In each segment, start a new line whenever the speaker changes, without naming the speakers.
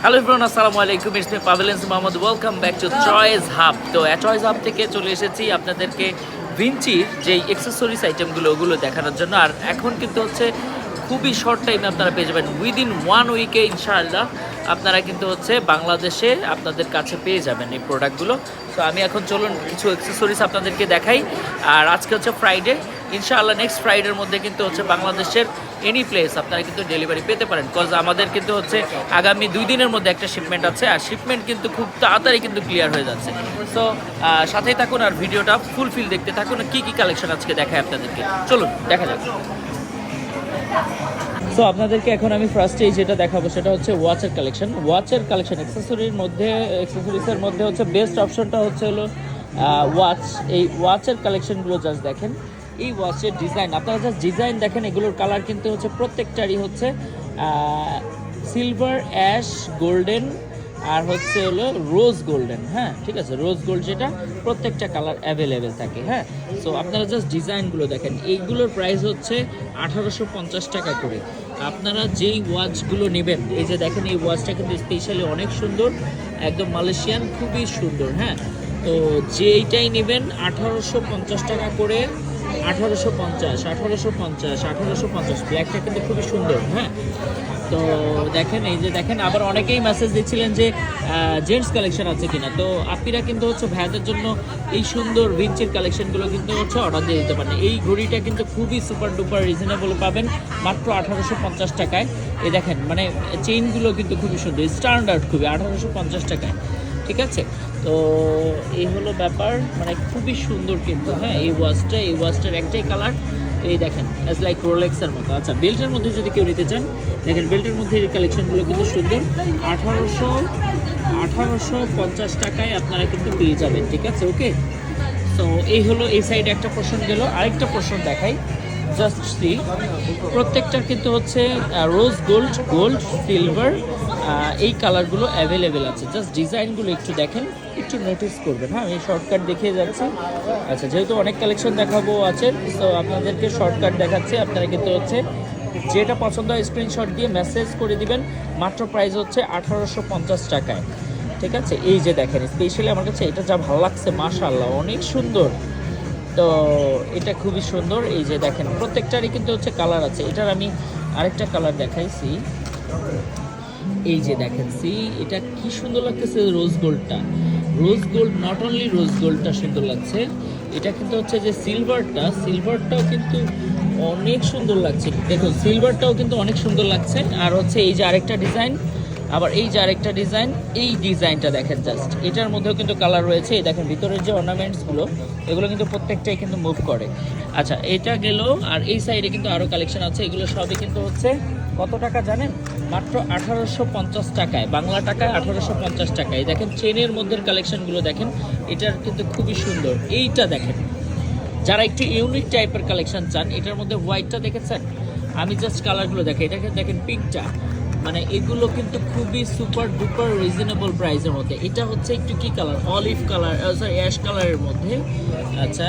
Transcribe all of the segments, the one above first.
Hello everyone, আসসালামু আলাইকুম। It's me পাভেলেন্স Mohammad. Welcome back to Choice Hub. তো চয়েস হাব থেকে চলে এসেছি আপনাদেরকে ভিঞ্চির যেই অ্যাক্সেসরিজ আইটেমগুলো ওগুলো দেখানোর জন্য। আর এখন কিন্তু হচ্ছে খুবই শর্ট টাইমে আপনারা পেয়ে যাবেন, উইদিন 1 উইকে ইনশাআল্লাহ আপনারা কিন্তু হচ্ছে বাংলাদেশে আপনাদের কাছে পেয়ে যাবেন এই প্রোডাক্টগুলো। তো আমি এখন চলুন কিছু অ্যাক্সেসরিজ আপনাদেরকে দেখাই। আর আজকে হচ্ছে ফ্রাইডে, ইনশাআল্লাহ নেক্সট ফ্রাইডের মধ্যে কিন্তু হচ্ছে বাংলাদেশের এনি প্লেস আপনারা কিন্তু ডেলিভারি পেতে পারেন। বিকজ আমাদের কিন্তু হচ্ছে আগামী 2 দিনের মধ্যে একটা শিপমেন্ট আছে, আর শিপমেন্ট কিন্তু খুব তাড়াতাড়ি কিন্তু ক্লিয়ার হয়ে যাচ্ছে। সো সাথেই থাকুন আর ভিডিওটা ফুলফিল দেখতে থাকুন। কী কী কালেকশন আজকে দেখায় আপনাদেরকে, চলুন দেখা যাক। সো আপনাদেরকে এখন আমি ফার্স্টে যেটা দেখাবো সেটা হচ্ছে ওয়াচের কালেকশন। অ্যাক্সেসরিজের মধ্যে হচ্ছে বেস্ট অপশনটা হচ্ছে হলো ওয়াচ। এই ওয়াচের কালেকশনগুলো জাস্ট দেখেন, এই ওয়াচের ডিজাইন আপনারা জাস্ট ডিজাইন দেখেন। এগুলোর কালার কিন্তু হচ্ছে প্রত্যেকটারই হচ্ছে সিলভার, অ্যাশ, গোল্ডেন আর হচ্ছে হলো রোজ গোল্ডেন। হ্যাঁ ঠিক আছে, রোজ গোল্ড যেটা প্রত্যেকটা কালার অ্যাভেলেবেল থাকে। হ্যাঁ, সো আপনারা জাস্ট ডিজাইনগুলো দেখেন। এইগুলোর প্রাইস হচ্ছে 1850 টাকা করে। আপনারা যেই ওয়াচগুলো নেবেন, এই যে দেখেন এই ওয়াচটা কিন্তু স্পেশালি অনেক সুন্দর, একদম মালয়েশিয়ান, খুবই সুন্দর। হ্যাঁ, তো যেইটাই নেবেন 1850 টাকা করে। 1850 ব্ল্যাকটা কিন্তু খুবই সুন্দর। হ্যাঁ, তো দেখেন এই যে দেখেন, আবার অনেকেই মেসেজ দিচ্ছিলেন যে জেন্টস কালেকশন আছে কিনা। তো আপনারা কিন্তু হচ্ছে ভাইয়াদের জন্য এই সুন্দর ভিঞ্চির কালেকশনগুলো কিন্তু হচ্ছে অর্ডার দিয়ে দিতে পারেন। এই ঘড়িটা কিন্তু খুবই সুপার ডুপার রিজনেবল পাবেন মাত্র 1850 টাকায়। এই দেখেন মানে চেইনগুলো কিন্তু খুবই সুন্দর, স্ট্যান্ডার্ড খুবই, 1850 টাকায়। ঠিক আছে, তো এই হলো ব্যাপার, মানে খুবই সুন্দর কিন্তু। হ্যাঁ, এই ওয়াচটার একটাই কালার, এই দেখেন অ্যাজ লাইক রোলেক্সের মতো। আচ্ছা, বেল্টের মধ্যে যদি কেউ নিতে চান, দেখেন বেল্টের মধ্যে এই কালেকশনগুলো কিন্তু সুন্দর। 1850 টাকায় আপনারা কিন্তু পেয়ে যাবেন। ঠিক আছে, ওকে। তো এই হলো এই সাইডে একটা পোর্শন গেল। আরেকটা পোর্শন দেখাই, জাস্ট সি। প্রত্যেকটার কিন্তু হচ্ছে রোজ গোল্ড, সিলভার, এই কালারগুলো অ্যাভেলেবেল আছে। জাস্ট ডিজাইনগুলো একটু দেখেন, একটু নোটিস করবেন। হ্যাঁ, আমি শর্টকাট দেখিয়ে যাচ্ছি। আচ্ছা, যেহেতু অনেক কালেকশন দেখাবো আছে, তো আপনাদেরকে শর্টকাট দেখাচ্ছি। আপনারা কিন্তু হচ্ছে যেটা পছন্দ হয় স্ক্রিনশট দিয়ে মেসেজ করে দিবেন। মাত্র প্রাইস হচ্ছে 1850 টাকায়। ঠিক আছে, এই যে দেখেন স্পেশালি আমার কাছে এটা যা ভালো লাগছে, মাশাআল্লাহ অনেক সুন্দর। তো এটা খুবই সুন্দর। এই যে দেখেন প্রত্যেকটারই কিন্তু হচ্ছে কালার আছে। এটার আমি আরেকটা কালার দেখাইছি, এই যে দেখেন সি, এটা কি সুন্দর লাগতেছে। রোজ গোল্ড, নট অনলি রোজ গোল্ডটা সুন্দর লাগছে, এটা কিন্তু হচ্ছে যে সিলভারটাও কিন্তু অনেক সুন্দর লাগছে। দেখুন সিলভারটাও কিন্তু অনেক সুন্দর লাগছে। আর হচ্ছে এই যে আরেকটা ডিজাইন, আবার এই যে আরেকটা ডিজাইন, এই ডিজাইনটা দেখেন জাস্ট। এটার মধ্যেও কিন্তু কালার রয়েছে। এই দেখেন ভিতরের যে অর্নামেন্টসগুলো, এগুলো কিন্তু প্রত্যেকটাই কিন্তু মুভ করে। আচ্ছা, এটা গেল। আর এই সাইডে কিন্তু আরও কালেকশন আছে। এগুলো সবই কিন্তু হচ্ছে কত টাকা জানেন? মাত্র 1850 টাকায়, বাংলা টাকায় 1850 টাকায়। দেখেন চেনের মধ্যে কালেকশনগুলো দেখেন, এটার কিন্তু খুবই সুন্দর। এইটা দেখেন, যারা একটু ইউনিক টাইপের কালেকশন চান, এটার মধ্যে হোয়াইটটা দেখেছেন, আমি জাস্ট কালারগুলো দেখাই। এটাকে দেখেন পিঙ্কটা, মানে এগুলো কিন্তু খুবই সুপার ডুপার রিজনেবল প্রাইসের মধ্যে। এটা হচ্ছে একটু কি colour, olive colour, sorry ash কালারের মধ্যে। আচ্ছা,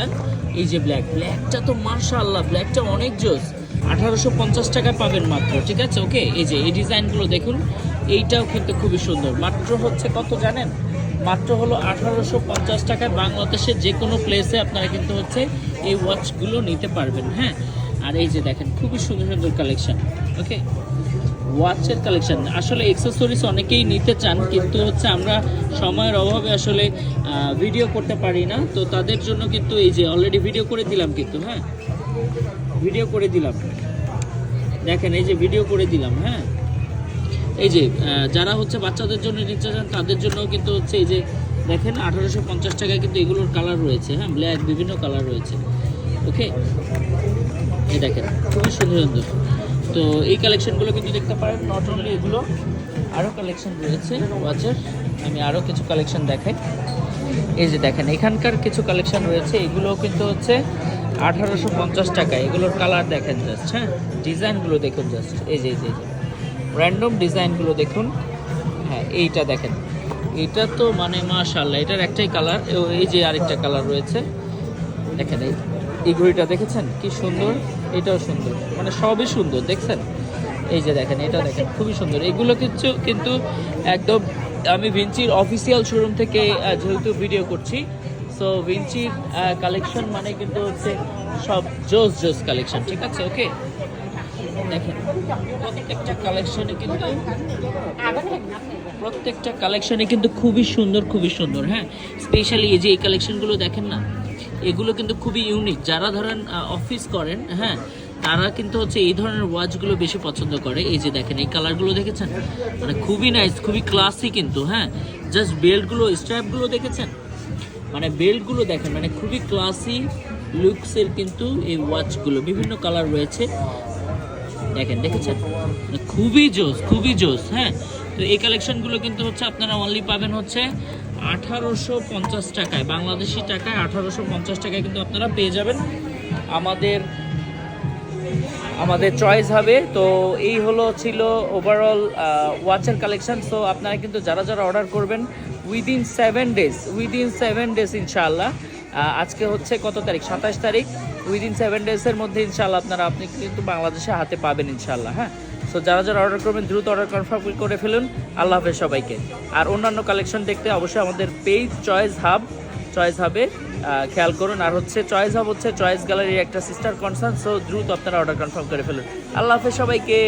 এই যে ব্ল্যাকটা তো মাশাআল্লাহ, ব্ল্যাকটা অনেক জোস। 1850 টাকায় পাবেন মাত্র। ঠিক আছে, ওকে। এই যে এই ডিজাইনগুলো দেখুন, এইটাও কিন্তু খুবই সুন্দর। মাত্র হচ্ছে কত জানেন? মাত্র হলো 1850 টাকায় বাংলাদেশের যে কোনো প্লেসে আপনারা কিন্তু হচ্ছে এই ওয়াচগুলো নিতে পারবেন। হ্যাঁ, আর এই যে দেখেন খুবই সুন্দর সুন্দর কালেকশন। ওকে, ওয়াচের কালেকশন। আসলে অ্যাক্সেসরিজ অনেকেই নিতে চান, কিন্তু হচ্ছে আমরা সময়ের অভাবে আসলে ভিডিও করতে পারি না। তো তাদের জন্য কিন্তু এই যে অলরেডি ভিডিও করে দিলাম কিন্তু। হ্যাঁ, ভিডিও করে দিলাম, দেখেন এই যে ভিডিও করে দিলাম। হ্যাঁ, এই যে যারা হচ্ছে বাচ্চাদের জন্য নিতে চান তাদের জন্যও কিন্তু হচ্ছে এই যে দেখেন 1850 টাকায় কিন্তু এগুলোর কালার রয়েছে। হ্যাঁ, ব্ল্যাক, বিভিন্ন কালার রয়েছে। ওকে, এই দেখেন খুবই সুন্দর সুন্দর। তো এই কালেকশনগুলো কিন্তু দেখতে পারেন। নট অনলি এগুলো, আরও কালেকশন রয়েছে ওয়াচের। আমি আরও কিছু কালেকশন দেখাই। এই যে দেখেন এখানকার কিছু কালেকশন রয়েছে, এগুলোও কিন্তু হচ্ছে 1850 টাকায়। এগুলোর কালার দেখেন জাস্ট। হ্যাঁ, ডিজাইনগুলো দেখুন জাস্ট। এই যে র্যান্ডম ডিজাইনগুলো দেখুন। হ্যাঁ, এইটা দেখেন, এটা তো মানে মাশাআল্লাহ, এটার একটাই কালার। এই যে আরেকটা কালার রয়েছে, দেখেন এই ঘড়িটা দেখেছেন কি সুন্দর, এটাও সুন্দর, মানে সবই সুন্দর। দেখছেন এই যে দেখেন, এটা দেখেন খুবই সুন্দর। এগুলো কিছু কিন্তু একদম আমি ভিঞ্চির অফিসিয়াল শোরুম থেকে যেহেতু ভিডিও করছি, সো ভিঞ্চির কালেকশন মানে কিন্তু হচ্ছে সব জোস জোস কালেকশন, ঠিক আছে? ওকে, দেখেন প্রত্যেকটা কালেকশনে কিন্তু খুবই সুন্দর, খুবই সুন্দর। হ্যাঁ, স্পেশালি এই যে এই কালেকশনগুলো দেখেন না, এগুলো কিন্তু খুবই ইউনিক। যারা ধরেন অফিস করেন, হ্যাঁ, তারা কিন্তু হচ্ছে এই ধরনের ওয়াচগুলো বেশি পছন্দ করে। এই যে দেখেন এই কালারগুলো দেখেছেন, মানে খুবই নাইস, খুবই ক্লাসি কিন্তু। হ্যাঁ, জাস্ট বেল্টগুলো, স্ট্র্যাপগুলো দেখেছেন, মানে বেল্টগুলো দেখেন, মানে খুবই ক্লাসি লুকসের কিন্তু এই ওয়াচগুলো। বিভিন্ন কালার রয়েছে, দেখেন, দেখেছেন, মানে খুবই জোস, খুবই জোস। হ্যাঁ, তো এই কালেকশনগুলো কিন্তু হচ্ছে আপনারা অনলি পাবেন হচ্ছে 1850 টাকায়, বাংলাদেশি টাকায় 1850 টাকায় কিন্তু আপনারা পেয়ে যাবেন আমাদের আমাদের চয়েস হবে। তো এই হলো ছিল ওভারঅল ওয়াচের কালেকশন। সো আপনারা কিন্তু যারা যারা অর্ডার করবেন উইদিন 7 ডেজ ইনশাআল্লাহ, আজকে হচ্ছে কত তারিখ, 27 তারিখ, উইদিন 7 ডেজের মধ্যে ইনশাআল্লাহ আপনি কিন্তু বাংলাদেশে হাতে পাবেন ইনশাআল্লাহ। হ্যাঁ, সো যারা যারা অর্ডার করবেন দ্রুত অর্ডার কনফার্ম করে ফেলুন। আল্লাহ হাফেজ সবাইকে। আর অন্যান্য কালেকশন দেখতে অবশ্যই আমাদের পেজ চয়েস হাবে খেয়াল করুন। আর হচ্ছে চয়েস হাব হচ্ছে চয়েস গ্যালারির একটা সিস্টার কনসার্ন। সো দ্রুত আপনারা অর্ডার কনফার্ম করে ফেলুন। আল্লাহ হাফেজ সবাইকে।